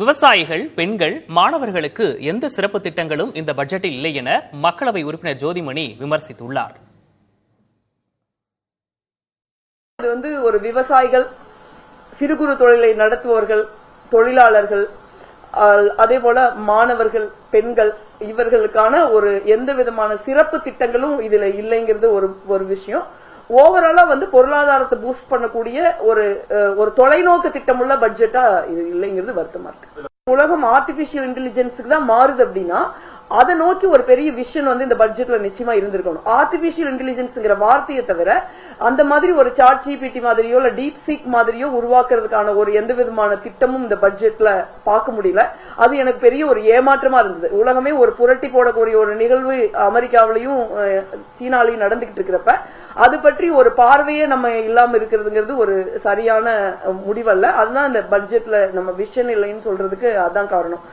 விவசாயிகள், பெண்கள், மாணவர்களுக்கு எந்த சிறப்பு திட்டங்களும் இந்த பட்ஜெட்டில் இல்லை என மக்களவை உறுப்பினர் ஜோதிமணி விமர்சித்துள்ளார். இது ஒரு விவசாயிகள், சிறு குறு தொழிலை நடத்துபவர்கள், தொழிலாளர்கள், அதே போல மாணவர்கள், பெண்கள் இவர்களுக்கான ஒரு எந்த விதமான சிறப்பு திட்டங்களும் இதுல இல்லைங்கிறது ஒரு விஷயம். ஓவராலா பொருளாதாரத்தை பூஸ்ட் பண்ணக்கூடிய ஒரு தொலைநோக்கு திட்டமுள்ள பட்ஜெட்டா இது இல்லைங்கிறது வருத்தமா இருக்கு. உலகம் ஆர்டிபிஷியல் இன்டெலிஜென்ஸுக்கு தான் மாறுது அப்படின்னா அதை நோக்கி ஒரு பெரிய விஷன் இந்த பட்ஜெட்ல நிச்சயமா இருந்திருக்கணும். ஆர்டிபிஷியல் இன்டெலிஜென்ஸ்ங்கிற வார்த்தையை தவிர அந்த மாதிரி ஒரு சாட் ஜிபிடி மாதிரியோ இல்ல டீப் சீக் மாதிரியோ உருவாக்குறதுக்கான ஒரு எந்த விதமான திட்டமும் இந்த பட்ஜெட்ல பார்க்க முடியல. அது எனக்கு பெரிய ஒரு ஏமாற்றமா இருந்தது. உலகமே ஒரு புரட்டி போடக்கூடிய ஒரு நிகழ்வு அமெரிக்காவிலையும் சீனாலையும் நடந்துகிட்டு இருக்கிறப்ப அது பற்றி ஒரு பார்வையே நம்ம இல்லாம இருக்கிறதுங்கிறது ஒரு சரியான முடிவல்ல. அதுதான் இந்த பட்ஜெட்ல நம்ம விஷன் இல்லைன்னு சொல்றதுக்கு அதான் காரணம்.